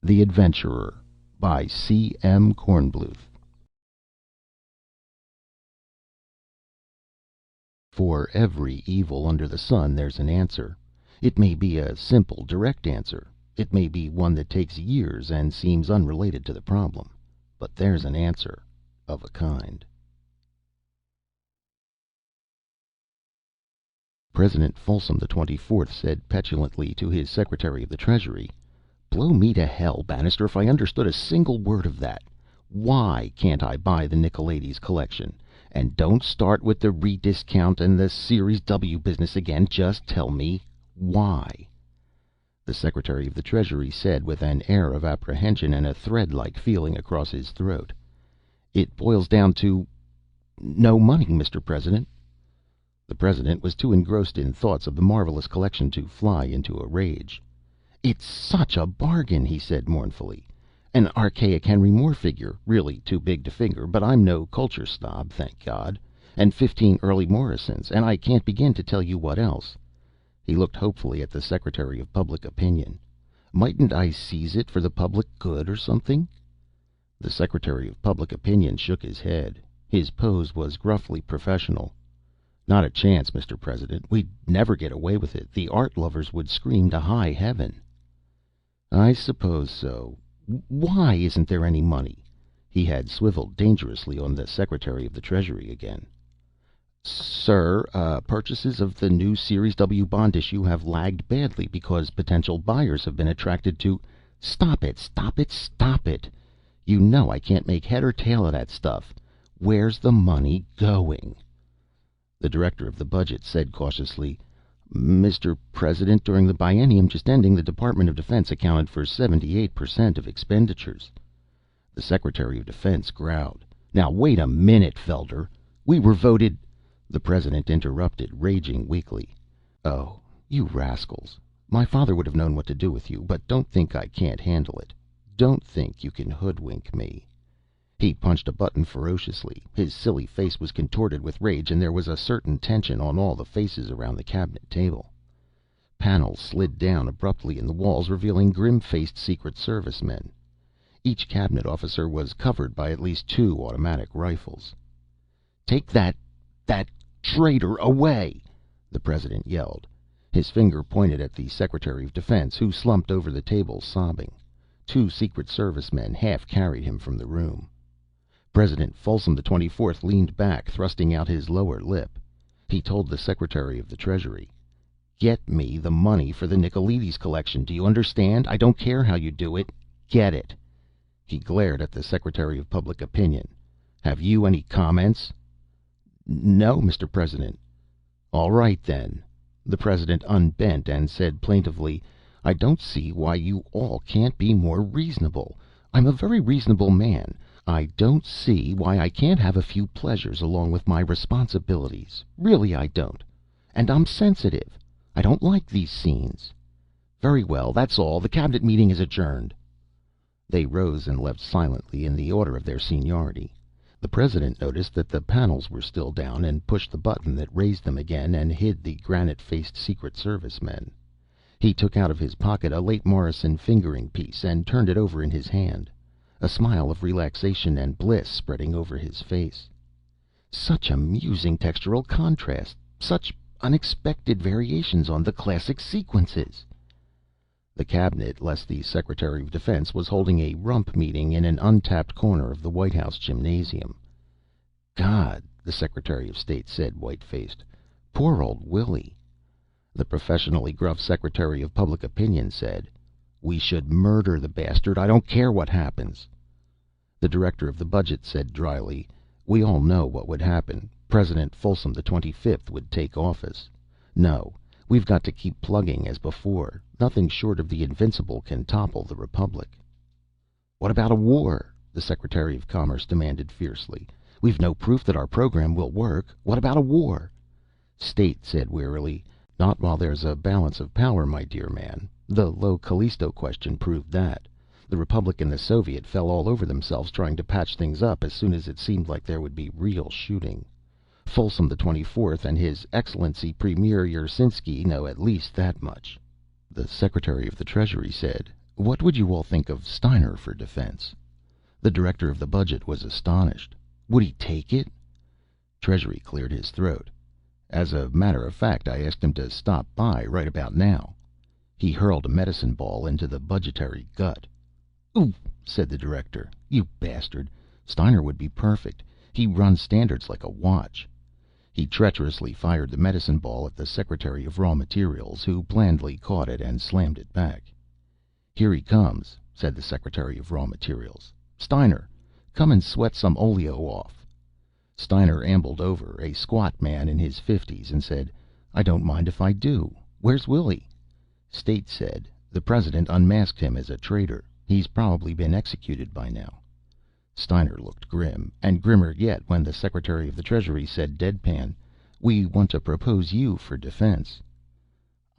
The Adventurer by C. M. Kornbluth. For every evil under the sun there's an answer. It may be a simple, direct answer. It may be one that takes years and seems unrelated to the problem. But there's an answer of a kind. President Folsom the 24th said petulantly to his Secretary of the Treasury, "Blow me to hell, Bannister, if I understood a single word of that. Why can't I buy the Nicolaides collection? And don't start with the rediscount and the Series W business again. Just tell me why." The Secretary of the Treasury said with an air of apprehension and a thread-like feeling across his throat, "It boils down to no money, Mr. President." The President was too engrossed in thoughts of the marvelous collection to fly into a rage. "It's such a bargain," he said mournfully. "An archaic Henry Moore figure, really too big to finger, but I'm no culture snob, thank God, and 15 early Morrisons, and I can't begin to tell you what else." He looked hopefully at the Secretary of Public Opinion. "Mightn't I seize it for the public good or something?" The Secretary of Public Opinion shook his head. His pose was gruffly professional. "Not a chance, Mr. President. We'd never get away with it. The art lovers would scream to high heaven." "I suppose so. Why isn't there any money?" He had swiveled dangerously on the Secretary of the Treasury again. "Sir, purchases of the new Series W bond issue have lagged badly because potential buyers have been attracted to—" "Stop it, stop it, stop it! You know I can't make head or tail of that stuff. Where's the money going?" The Director of the Budget said cautiously, "Mr. President, during the biennium just ending, the Department of Defense accounted for 78% of expenditures." The Secretary of Defense growled, "Now wait a minute, Felder. We were voted—" The President interrupted, raging weakly, "Oh, you rascals. My father would have known what to do with you, but don't think I can't handle it. Don't think you can hoodwink me." He punched a button ferociously. His silly face was contorted with rage, and there was a certain tension on all the faces around the cabinet table. Panels slid down abruptly in the walls, revealing grim-faced Secret Service men. Each cabinet officer was covered by at least 2 automatic rifles. "Take that traitor away!" the President yelled. His finger pointed at the Secretary of Defense, who slumped over the table, sobbing. 2 Secret Service men half carried him from the room. President Folsom the 24th leaned back, thrusting out his lower lip. He told the Secretary of the Treasury, "Get me the money for the Nicolaides collection. Do you understand? I don't care how you do it. Get it." He glared at the Secretary of Public Opinion. "Have you any comments?" "No, Mr. President." "All right, then." The President unbent and said plaintively, "I don't see why you all can't be more reasonable. I'm a very reasonable man. I don't see why I can't have a few pleasures along with my responsibilities. Really, I don't. And I'm sensitive. I don't like these scenes." "Very well, that's all. The cabinet meeting is adjourned." They rose and left silently in the order of their seniority. The President noticed that the panels were still down, and pushed the button that raised them again and hid the granite-faced Secret Service men. He took out of his pocket a late Morrison fingering piece and turned it over in his hand, a smile of relaxation and bliss spreading over his face. Such amusing textural contrast, such unexpected variations on the classic sequences. The Cabinet, less the Secretary of Defense, was holding a rump meeting in an untapped corner of the White House gymnasium. "God," the Secretary of State said, white-faced. "Poor old Willie." The professionally gruff Secretary of Public Opinion said, "We should murder the bastard. I don't care what happens." The Director of the Budget said dryly, "We all know what would happen. President Folsom the 25th would take office. No, we've got to keep plugging as before. Nothing short of the invincible can topple the Republic." "What about a war?" the Secretary of Commerce demanded fiercely. "We've no proof that our program will work. What about a war?" State said wearily, "Not while there's a balance of power, my dear man. The low Callisto question proved that. The Republic and the Soviet fell all over themselves trying to patch things up as soon as it seemed like there would be real shooting. Folsom the 24th and His Excellency Premier Yersinsky know at least that much." The Secretary of the Treasury said, What would you all think of Steiner for defense? The director of the budget was astonished. Would he take it? Treasury cleared his throat. As a matter of fact, I asked him to stop by right about now. He hurled a medicine ball into the budgetary gut. "Ooh," said the director. "You bastard. Steiner would be perfect. He runs standards like a watch." He treacherously fired the medicine ball at the Secretary of Raw Materials, who blandly caught it and slammed it back. "Here he comes," said the Secretary of Raw Materials. "Steiner, come and sweat some oleo off." Steiner ambled over, a squat man in his 50s, and said, "I don't mind if I do. Where's Willie?" State said, "The President unmasked him as a traitor. He's probably been executed by now." Steiner looked grim, and grimmer yet when the Secretary of the Treasury said deadpan, "We want to propose you for defense."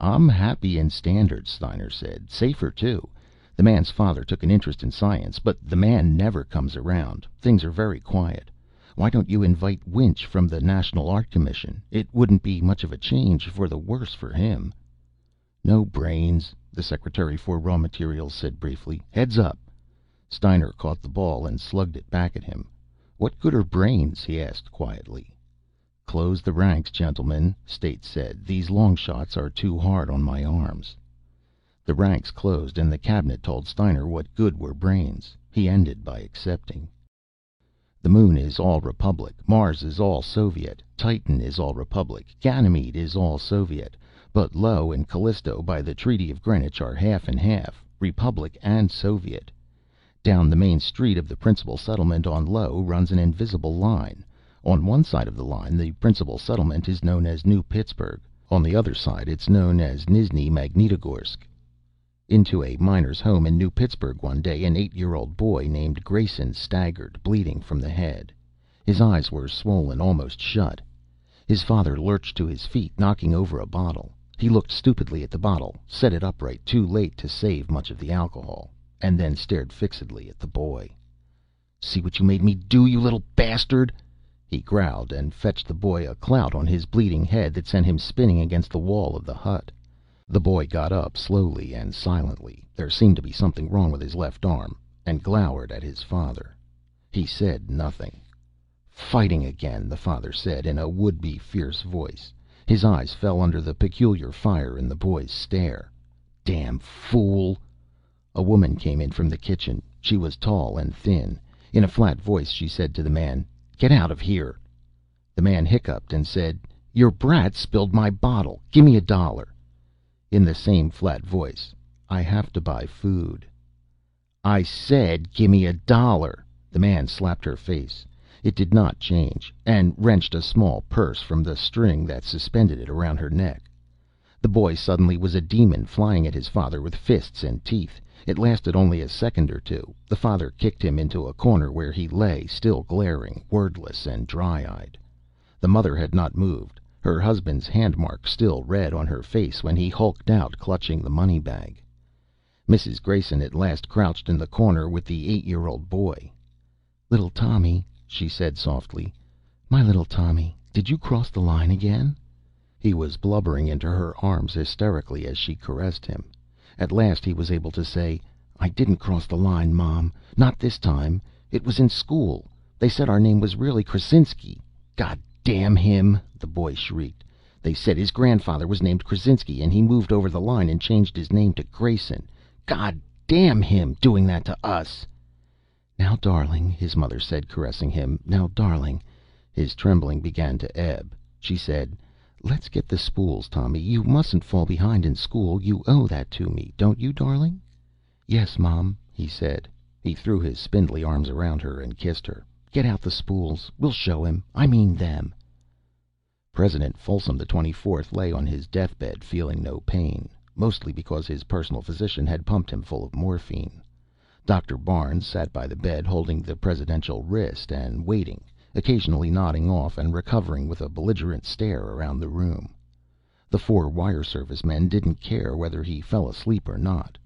"I'm happy in standards," Steiner said. "Safer, too. The man's father took an interest in science, but the man never comes around. Things are very quiet. Why don't you invite Winch from the National Art Commission? It wouldn't be much of a change for the worse for him." "No brains," the Secretary for Raw Materials said briefly. "Heads up." Steiner caught the ball and slugged it back at him. "What good are brains?" he asked quietly. "Close the ranks, gentlemen," State said. "These long shots are too hard on my arms." The ranks closed, and the cabinet told Steiner what good were brains. He ended by accepting. "The Moon is all Republic. Mars is all Soviet. Titan is all Republic. Ganymede is all Soviet. But Io and Callisto, by the Treaty of Greenwich, are half and half, Republic and Soviet. Down the main street of the principal settlement on Io runs an invisible line. On one side of the line, the principal settlement is known as New Pittsburgh. On the other side, it's known as Nizhny Magnitogorsk." Into a miner's home in New Pittsburgh one day an 8-year-old boy named Grayson staggered, bleeding from the head. His eyes were swollen almost shut. His father lurched to his feet, knocking over a bottle. He looked stupidly at the bottle, set it upright too late to save much of the alcohol, and then stared fixedly at the boy. "See what you made me do, you little bastard!" he growled, and fetched the boy a clout on his bleeding head that sent him spinning against the wall of the hut. The boy got up slowly and silently, there seemed to be something wrong with his left arm, and glowered at his father. He said nothing. "Fighting again," the father said in a would-be fierce voice. His eyes fell under the peculiar fire in the boy's stare. "Damn fool!" A woman came in from the kitchen. She was tall and thin. In a flat voice she said to the man, "Get out of here." The man hiccuped and said, "Your brat spilled my bottle. Gimme $1." In the same flat voice, "I have to buy food." "I said gimme $1." The man slapped her face. It did not change, and wrenched a small purse from the string that suspended it around her neck. The boy suddenly was a demon, flying at his father with fists and teeth. It lasted only a second or two. The father kicked him into a corner where he lay, still glaring, wordless and dry-eyed. The mother had not moved, her husband's hand-mark still red on her face when he hulked out, clutching the money bag. Mrs. Grayson at last crouched in the corner with the 8-year-old boy. "Little Tommy," she said softly. "My little Tommy, did you cross the line again?" He was blubbering into her arms hysterically as she caressed him. At last he was able to say, "I didn't cross the line, Mom. Not this time. It was in school. They said our name was really Krasinski." "God damn him!" the boy shrieked. "They said his grandfather was named Krasinski, and he moved over the line and changed his name to Grayson. God damn him, doing that to us!" "Now, darling," his mother said, caressing him. "Now, darling." His trembling began to ebb. She said, "Let's get the spools, Tommy. You mustn't fall behind in school. You owe that to me, don't you, darling?" "Yes, Mom," he said. He threw his spindly arms around her and kissed her. "Get out the spools. We'll show him. I mean them." President Folsom XXIV lay on his deathbed, feeling no pain, mostly because his personal physician had pumped him full of morphine. Dr. Barnes sat by the bed, holding the presidential wrist and waiting, occasionally nodding off and recovering with a belligerent stare around the room. The 4 wire service men didn't care whether he fell asleep or not.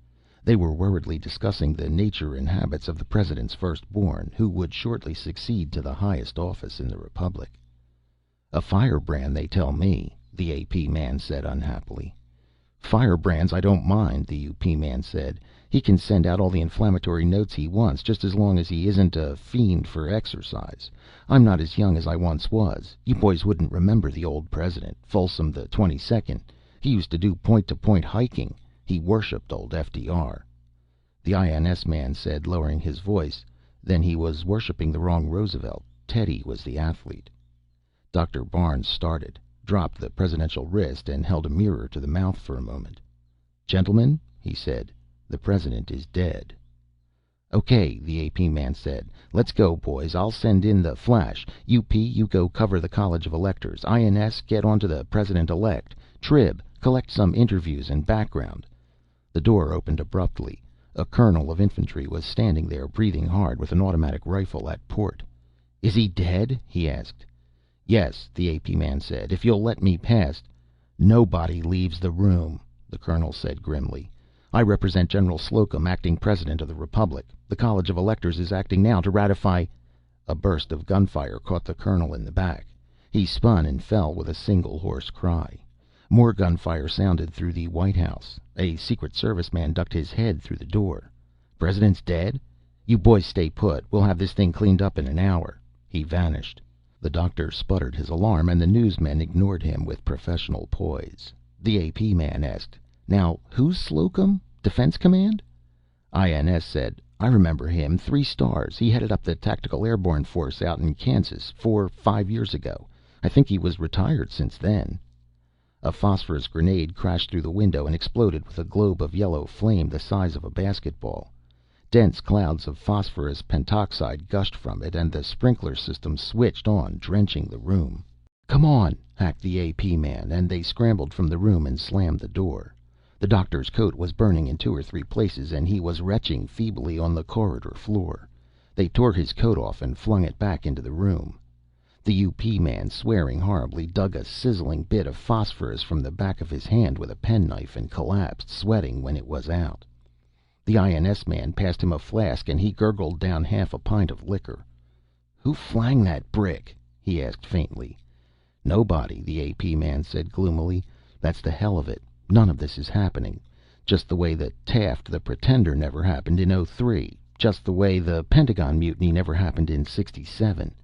They were worriedly discussing the nature and habits of the president's firstborn, who would shortly succeed to the highest office in the republic. "A firebrand, they tell me," the AP man said unhappily. "Firebrands I don't mind," the UP man said. He can send out all the inflammatory notes he wants, just as long as he isn't a fiend for exercise. I'm not as young as I once was. You boys wouldn't remember the old president, Folsom the 22nd. He used to do point-to-point hiking. He worshipped old FDR. The INS man said, lowering his voice, "Then he was worshipping the wrong Roosevelt. Teddy was the athlete." Dr. Barnes started, dropped the presidential wrist, and held a mirror to the mouth for a moment. "Gentlemen," he said, "the president is dead." "Okay," the AP man said. "Let's go, boys. I'll send in the flash. UP, you go cover the College of Electors. INS, get onto the president-elect. Trib, collect some interviews and background." The door opened abruptly. A colonel of infantry was standing there, breathing hard, with an automatic rifle at port. "Is he dead?" he asked. "Yes," the AP man said. "If you'll let me pass." "Nobody leaves the room," the colonel said grimly. "I represent General Slocum, acting president of the Republic. The College of Electors is acting now to ratify—" A burst of gunfire caught the colonel in the back. He spun and fell with a single hoarse cry. More gunfire sounded through the White House. A Secret Service man ducked his head through the door. "President's dead? You boys stay put. We'll have this thing cleaned up in an hour." He vanished. The doctor sputtered his alarm, and the newsmen ignored him with professional poise. The AP man asked, "Now, who's Slocum? Defense Command?" INS said, "I remember him. 3 stars. He headed up the Tactical Airborne Force out in Kansas 4-5 years ago. I think he was retired since then." A phosphorus grenade crashed through the window and exploded with a globe of yellow flame the size of a basketball. Dense clouds of phosphorus pentoxide gushed from it, and the sprinkler system switched on, drenching the room. "Come on!" hacked the AP man, and they scrambled from the room and slammed the door. The doctor's coat was burning in 2 or 3 places, and he was retching feebly on the corridor floor. They tore his coat off and flung it back into the room. The UP man, swearing horribly, dug a sizzling bit of phosphorus from the back of his hand with a penknife and collapsed, sweating, when it was out. The INS man passed him a flask, and he gurgled down half a pint of liquor. "Who flang that brick?" he asked faintly. "Nobody," the AP man said gloomily. "That's the hell of it. None of this is happening. Just the way that Taft the Pretender never happened in '03. Just the way the Pentagon Mutiny never happened in '67.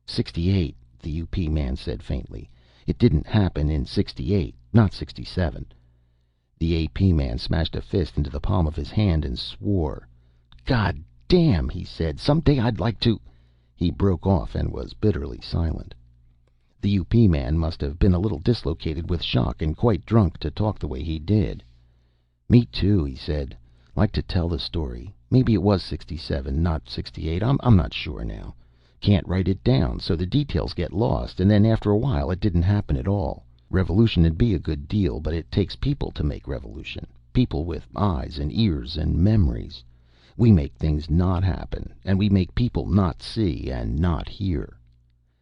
'68, the UP man said faintly. "It didn't happen in '68, not '67. The AP man smashed a fist into the palm of his hand and swore. "God damn," he said. "Some day I'd like to—" He broke off and was bitterly silent. The UP man must have been a little dislocated with shock and quite drunk to talk the way he did. "Me too," he said. "Like to tell the story. Maybe it was '67, not '68. I'm not sure now. Can't write it down, so the details get lost, and then after a while it didn't happen at all. Revolution'd be a good deal, but it takes people to make revolution. People with eyes and ears and memories. We make things not happen, and we make people not see and not hear."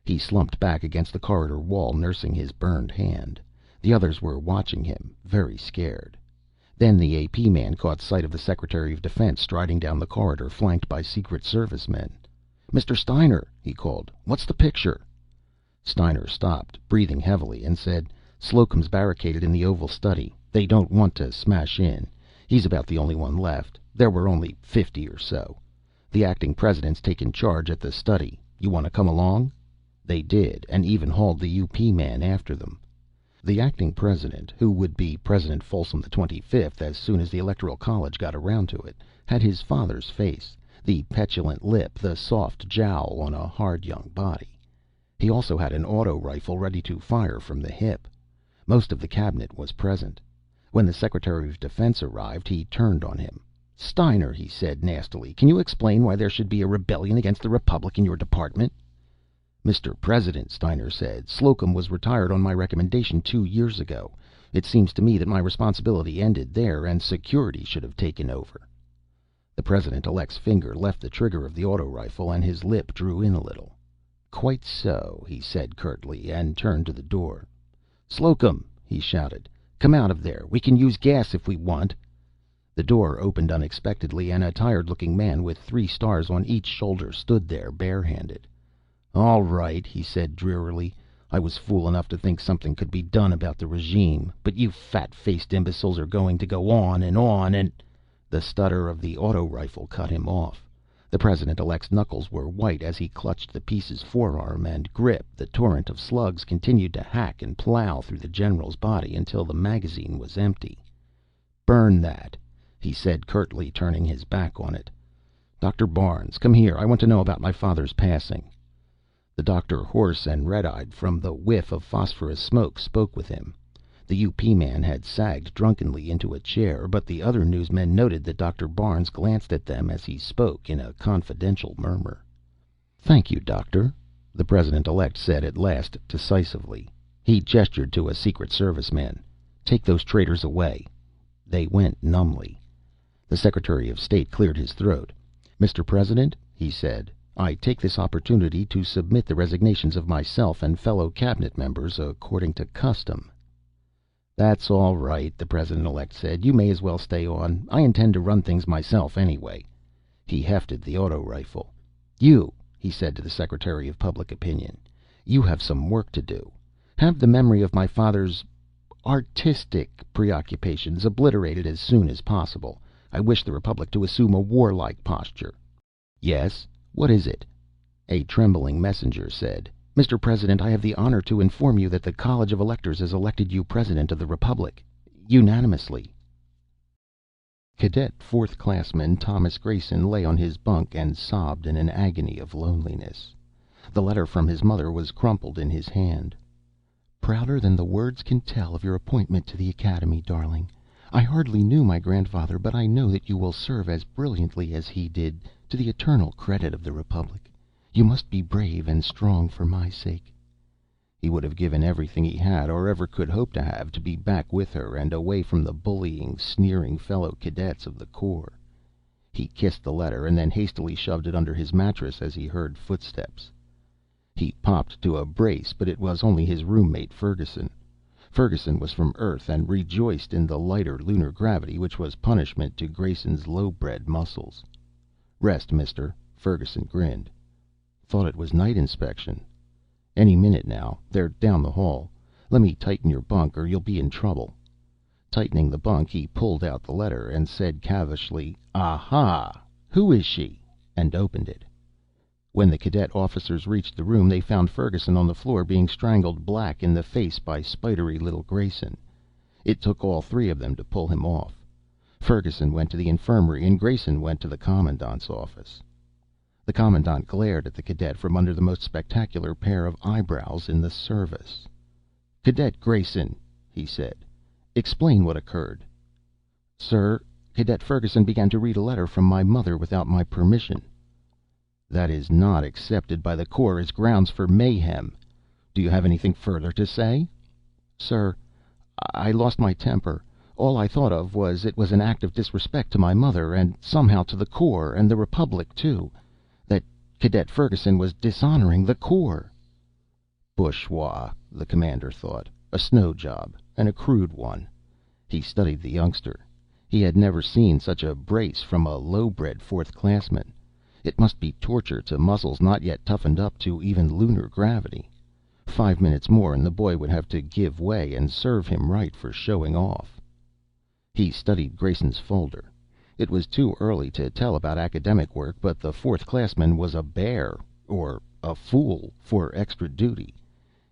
He slumped back against the corridor wall, nursing his burned hand. The others were watching him, very scared. Then the AP man caught sight of the Secretary of Defense striding down the corridor, flanked by Secret Service men. "Mr. Steiner," he called, "what's the picture?" Steiner stopped, breathing heavily, and said, "Slocum's barricaded in the Oval Study. They don't want to smash in. He's about the only one left. There were only 50 or so. The acting president's taken charge at the study. You want to come along?" They did, and even hauled the UP man after them. The acting president, who would be President Folsom the 25th as soon as the Electoral College got around to it, had his father's face, the petulant lip, the soft jowl on a hard young body. He also had an auto rifle ready to fire from the hip. Most of the cabinet was present. When the Secretary of Defense arrived, he turned on him. "Steiner," he said nastily, "can you explain why there should be a rebellion against the Republic in your department?" "Mr. President," Steiner said, "Slocum was retired on my recommendation 2 years ago. It seems to me that my responsibility ended there, and security should have taken over." The President-elect's finger left the trigger of the auto rifle, and his lip drew in a little. "Quite so," he said curtly, and turned to the door. "Slocum," he shouted, "come out of there. We can use gas if we want." The door opened unexpectedly, and a tired-looking man with 3 stars on each shoulder stood there, barehanded. "All right," he said drearily. "I was fool enough to think something could be done about the regime, but you fat-faced imbeciles are going to go on and on and—" The stutter of the auto rifle cut him off. The President-elect's knuckles were white as he clutched the piece's forearm and grip. The torrent of slugs continued to hack and plow through the general's body until the magazine was empty. "Burn that," he said curtly, turning his back on it. "Dr. Barnes, come here. I want to know about my father's passing." The doctor, hoarse and red-eyed from the whiff of phosphorus smoke, spoke with him. The UP man had sagged drunkenly into a chair, but the other newsmen noted that Dr. Barnes glanced at them as he spoke in a confidential murmur. "Thank you, Doctor," the President-elect said at last decisively. He gestured to a Secret Service man. "Take those traitors away." They went numbly. The Secretary of State cleared his throat. "Mr. President," he said, "I take this opportunity to submit the resignations of myself and fellow cabinet members according to custom." "That's all right," the President-elect said. "You may as well stay on. I intend to run things myself anyway." He hefted the auto rifle. "You," he said to the Secretary of Public Opinion, "you have some work to do. Have the memory of my father's artistic preoccupations obliterated as soon as possible. I wish the Republic to assume a warlike posture." "Yes? What is it?" A trembling messenger said, "Mr. President, I have the honor to inform you that the College of Electors has elected you President of the Republic. Unanimously." Cadet Fourth Classman Thomas Grayson lay on his bunk and sobbed in an agony of loneliness. The letter from his mother was crumpled in his hand. "Prouder than the words can tell of your appointment to the Academy, darling. I hardly knew my grandfather, but I know that you will serve as brilliantly as he did, to the eternal credit of the Republic. You must be brave and strong for my sake." He would have given everything he had, or ever could hope to have, to be back with her and away from the bullying, sneering fellow cadets of the Corps. He kissed the letter and then hastily shoved it under his mattress as he heard footsteps. He popped to a brace, but it was only his roommate Ferguson. Ferguson was from Earth and rejoiced in the lighter lunar gravity, which was punishment to Grayson's low-bred muscles. "Rest, mister." Ferguson grinned. "Thought it was night inspection." "Any minute now. They're down the hall. Let me tighten your bunk or you'll be in trouble." Tightening the bunk, he pulled out the letter and said cavishly, "Aha! Who is she?" and opened it. When the cadet officers reached the room, they found Ferguson on the floor being strangled black in the face by spidery little Grayson. It took all three of them to pull him off. Ferguson went to the infirmary and Grayson went to the commandant's office. The commandant glared at the cadet from under the most spectacular pair of eyebrows in the service. "Cadet Grayson," he said, "explain what occurred." "Sir, Cadet Ferguson began to read a letter from my mother without my permission." "That is not accepted by the Corps as grounds for mayhem. Do you have anything further to say?" "Sir, I lost my temper. All I thought of was it was an act of disrespect to my mother, and somehow to the Corps, and the Republic, too. That Cadet Ferguson was dishonoring the Corps." Bourgeois, the commander thought. A snow job, and a crude one. He studied the youngster. He had never seen such a brace from a low-bred fourth classman. It must be torture to muscles not yet toughened up to even lunar gravity. 5 minutes more and the boy would have to give way, and serve him right for showing off. He studied Grayson's folder. It was too early to tell about academic work, but the fourth classman was a bear, or a fool, for extra duty.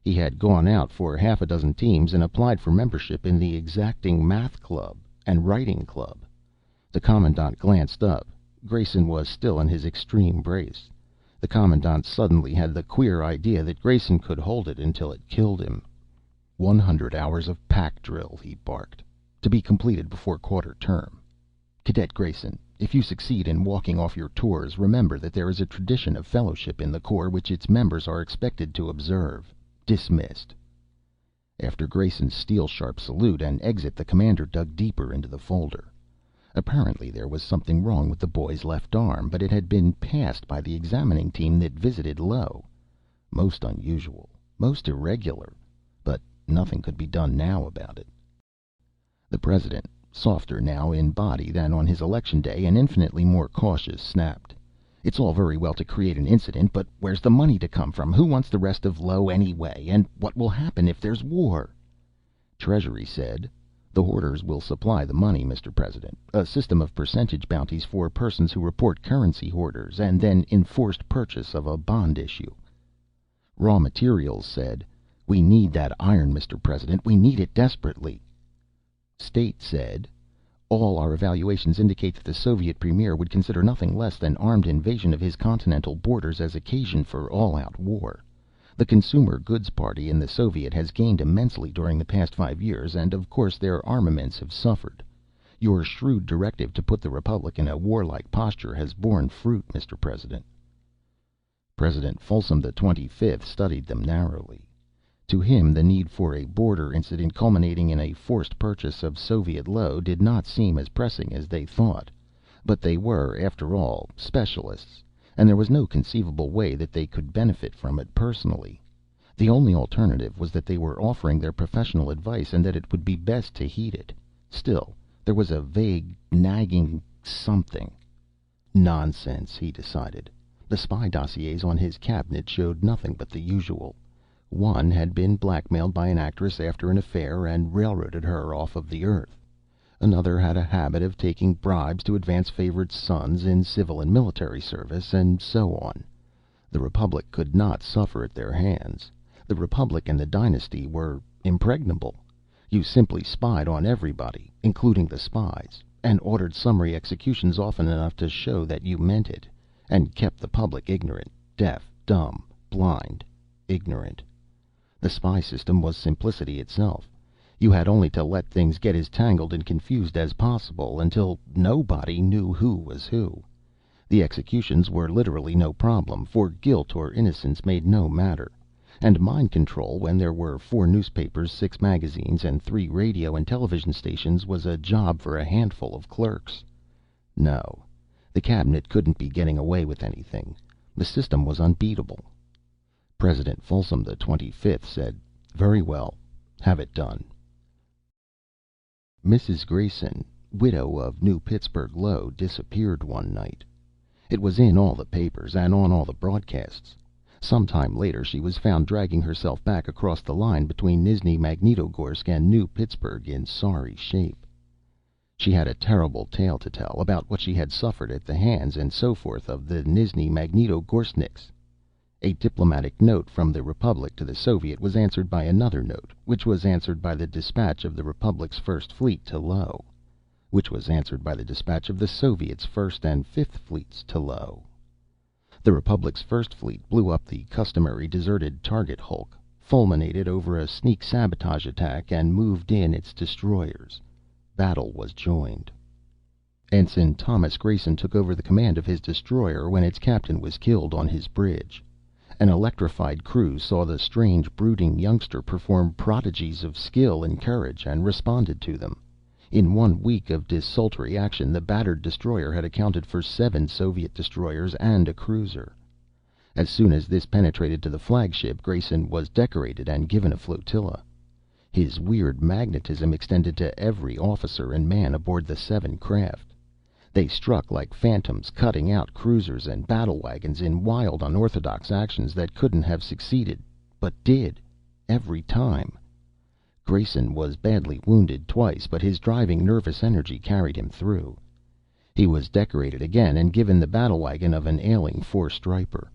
He had gone out for half a dozen teams and applied for membership in the exacting math club and writing club. The commandant glanced up. Grayson was still in his extreme brace. The commandant suddenly had the queer idea that Grayson could hold it until it killed him. 100 hours of pack drill, he barked, to be completed before quarter term. Cadet Grayson, if you succeed in walking off your tours, remember that there is a tradition of fellowship in the Corps which its members are expected to observe. Dismissed. After Grayson's steel-sharp salute and exit, the commander dug deeper into the folder. Apparently there was something wrong with the boy's left arm, but it had been passed by the examining team that visited Low. Most unusual, most irregular, but nothing could be done now about it. The president, softer now in body than on his election day and infinitely more cautious, snapped. "It's all very well to create an incident, but where's the money to come from? Who wants the rest of Low anyway? And what will happen if there's war?" Treasury said, The hoarders will supply the money, Mr. President. A system of percentage bounties for persons who report currency hoarders, and then enforced purchase of a bond issue. Raw Materials said, "We need that iron, Mr. President. We need it desperately." State said, "All our evaluations indicate that the Soviet Premier would consider nothing less than armed invasion of his continental borders as occasion for all-out war. The Consumer Goods Party in the Soviet has gained immensely during the past 5 years, and of course their armaments have suffered. Your shrewd directive to put the Republic in a warlike posture has borne fruit, Mr. President." President Folsom XXV studied them narrowly. To him, the need for a border incident culminating in a forced purchase of Soviet low did not seem as pressing as they thought. But they were, after all, specialists, and there was no conceivable way that they could benefit from it personally. The only alternative was that they were offering their professional advice, and that it would be best to heed it. Still, there was a vague, nagging something. Nonsense, he decided. The spy dossiers on his cabinet showed nothing but the usual. One had been blackmailed by an actress after an affair and railroaded her off of the earth. Another had a habit of taking bribes to advance favorite sons in civil and military service, and so on. The Republic could not suffer at their hands. The Republic and the dynasty were impregnable. You simply spied on everybody, including the spies, and ordered summary executions often enough to show that you meant it, and kept the public ignorant, deaf, dumb, blind, ignorant. The spy system was simplicity itself. You had only to let things get as tangled and confused as possible, until nobody knew who was who. The executions were literally no problem, for guilt or innocence made no matter. And mind control, when there were 4 newspapers, 6 magazines, and 3 radio and television stations, was a job for a handful of clerks. No, the cabinet couldn't be getting away with anything. The system was unbeatable. President Folsom XXV said, "Very well. Have it done." Mrs. Grayson, widow of New Pittsburgh Low, disappeared one night. It was in all the papers and on all the broadcasts. Some time later she was found dragging herself back across the line between Nizhny Magnitogorsk and New Pittsburgh in sorry shape. She had a terrible tale to tell about what she had suffered at the hands and so forth of the Nizhny Magnitogorskniks. A diplomatic note from the Republic to the Soviet was answered by another note, which was answered by the dispatch of the Republic's First Fleet to Low, which was answered by the dispatch of the Soviet's First and Fifth Fleets to Low. The Republic's First Fleet blew up the customary deserted target hulk, fulminated over a sneak sabotage attack, and moved in its destroyers. Battle was joined. Ensign Thomas Grayson took over the command of his destroyer when its captain was killed on his bridge. An electrified crew saw the strange, brooding youngster perform prodigies of skill and courage, and responded to them. In 1 week of desultory action, the battered destroyer had accounted for 7 Soviet destroyers and a cruiser. As soon as this penetrated to the flagship, Grayson was decorated and given a flotilla. His weird magnetism extended to every officer and man aboard the 7 craft. They struck like phantoms, cutting out cruisers and battle wagons in wild, unorthodox actions that couldn't have succeeded, but did, every time. Grayson was badly wounded twice, but his driving, nervous energy carried him through. He was decorated again and given the battle wagon of an ailing 4-striper.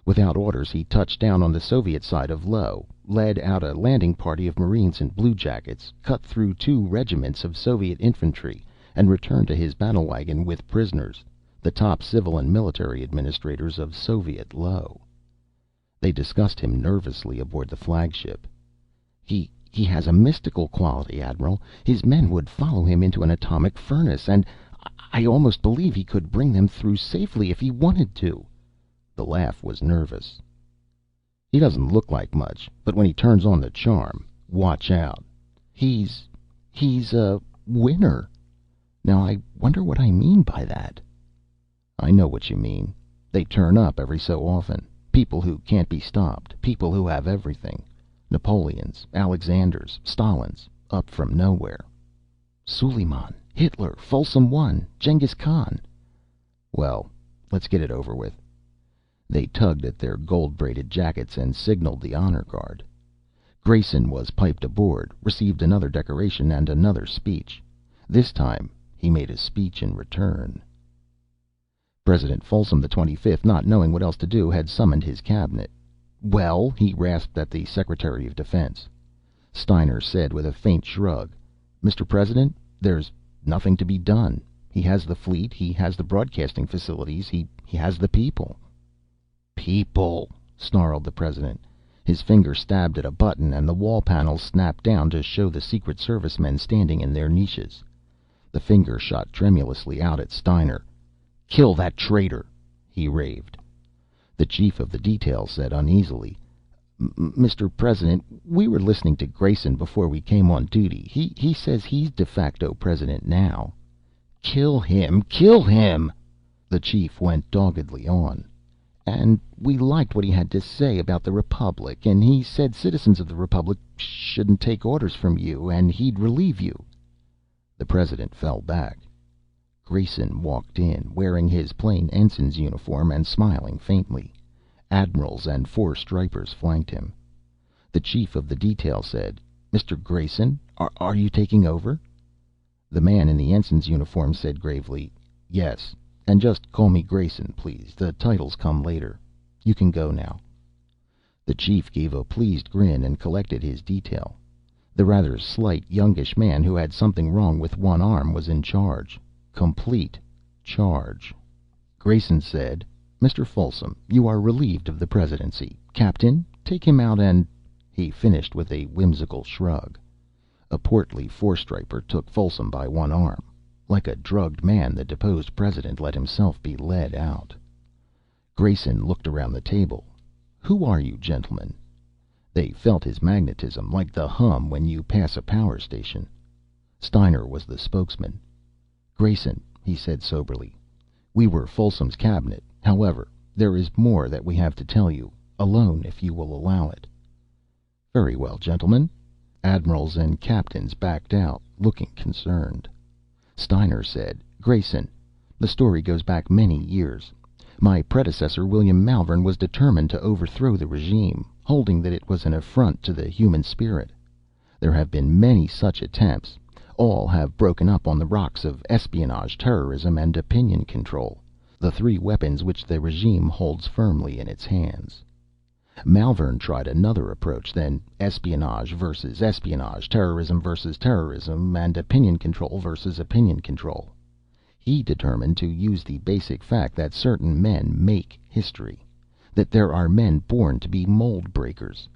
Without orders, he touched down on the Soviet side of Low, led out a landing party of Marines in bluejackets, cut through 2 regiments of Soviet infantry, and returned to his battle wagon with prisoners, the top civil and military administrators of Soviet Low. They discussed him nervously aboard the flagship. He has a mystical quality, Admiral. His men would follow him into an atomic furnace, and I almost believe he could bring them through safely if he wanted to." The laugh was nervous. "He doesn't look like much, but when he turns on the charm, watch out. He's a winner. Now I wonder what I mean by that." "I know what you mean. They turn up every so often. People who can't be stopped. People who have everything. Napoleons, Alexanders, Stalins, up from nowhere." "Suleiman, Hitler, Folsom I, Genghis Khan." "Well, let's get it over with." They tugged at their gold-braided jackets and signaled the honor guard. Grayson was piped aboard, received another decoration and another speech. This time he made a speech in return. President Folsom XXV, not knowing what else to do, had summoned his cabinet. "Well?" he rasped at the Secretary of Defense. Steiner said with a faint shrug, "Mr. President, there's nothing to be done. He has the fleet, he has the broadcasting facilities, he has the people." "People!" snarled the President. His finger stabbed at a button and the wall panels snapped down to show the Secret Service men standing in their niches. The finger shot tremulously out at Steiner. "Kill that traitor!" he raved. The chief of the detail said uneasily, "Mr. President, we were listening to Grayson before we came on duty. He says he's de facto president now." "Kill him! Kill him!" the chief went doggedly on. "And we liked what he had to say about the Republic, and he said citizens of the Republic shouldn't take orders from you, and he'd relieve you." The President fell back. Grayson walked in, wearing his plain ensign's uniform and smiling faintly. Admirals and 4 stripers flanked him. The chief of the detail said, "Mr. Grayson, are you taking over?" The man in the ensign's uniform said gravely, "Yes. And just call me Grayson, please. The titles come later. You can go now." The chief gave a pleased grin and collected his detail. The rather slight, youngish man who had something wrong with one arm was in charge. Complete charge. Grayson said, "Mr. Folsom, you are relieved of the presidency. Captain, take him out and—" He finished with a whimsical shrug. A portly 4-striper took Folsom by one arm. Like a drugged man, the deposed president let himself be led out. Grayson looked around the table. "Who are you, gentlemen?" They felt his magnetism, like the hum when you pass a power station. Steiner was the spokesman. "Grayson," he said soberly, "we were Folsom's cabinet. However, there is more that we have to tell you, alone if you will allow it." "Very well, gentlemen." Admirals and captains backed out, looking concerned. Steiner said, "Grayson, the story goes back many years. My predecessor, William Malvern, was determined to overthrow the regime, holding that it was an affront to the human spirit. There have been many such attempts. All have broken up on the rocks of espionage, terrorism, and opinion control, the 3 weapons which the regime holds firmly in its hands. Malvern tried another approach than espionage versus espionage, terrorism versus terrorism, and opinion control versus opinion control. He determined to use the basic fact that certain men make history, that there are men born to be mold breakers.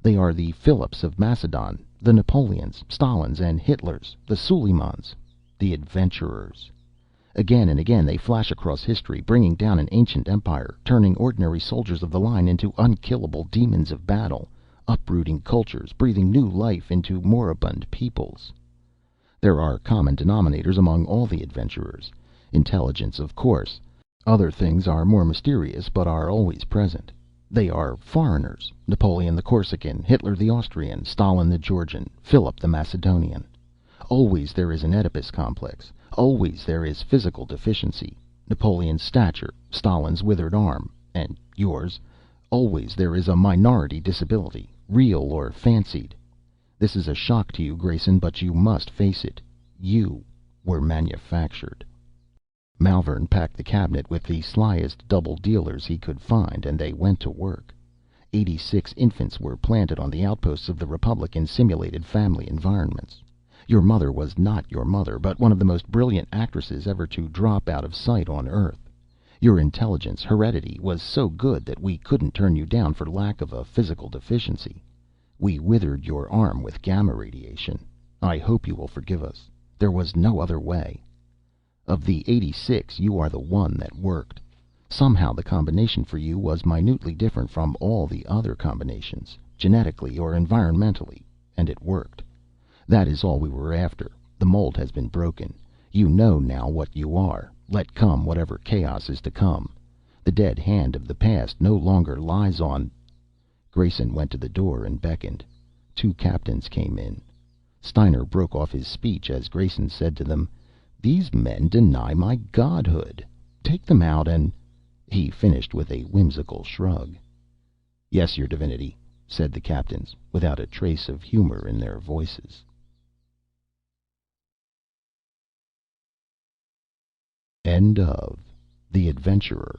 They are the Philips of Macedon, the Napoleons, Stalins, and Hitlers, the Suleimans, the adventurers. Again and again they flash across history, bringing down an ancient empire, turning ordinary soldiers of the line into unkillable demons of battle, uprooting cultures, breathing new life into moribund peoples. There are common denominators among all the adventurers. Intelligence, of course. Other things are more mysterious, but are always present. They are foreigners: Napoleon the Corsican, Hitler the Austrian, Stalin the Georgian, Philip the Macedonian. Always there is an Oedipus complex. Always there is physical deficiency: Napoleon's stature, Stalin's withered arm, and yours. Always there is a minority disability, real or fancied. This is a shock to you, Grayson, but you must face it. You were manufactured." Malvern packed the cabinet with the slyest double dealers he could find, and they went to work. 86 infants were planted on the outposts of the Republic in simulated family environments. Your mother was not your mother, but one of the most brilliant actresses ever to drop out of sight on Earth. Your intelligence, heredity, was so good that we couldn't turn you down for lack of a physical deficiency. We withered your arm with gamma radiation. I hope you will forgive us. There was no other way. Of the 86, you are the one that worked. Somehow the combination for you was minutely different from all the other combinations, genetically or environmentally, and it worked. That is all we were after. The mold has been broken. You know now what you are. Let come whatever chaos is to come. The dead hand of the past no longer lies on—" Grayson went to the door and beckoned. 2 captains came in. Steiner broke off his speech as Grayson said to them, "These men deny my godhood. Take them out and—" He finished with a whimsical shrug. "Yes, your divinity. said the captains, without a trace of humor in their voices. End of The Adventurer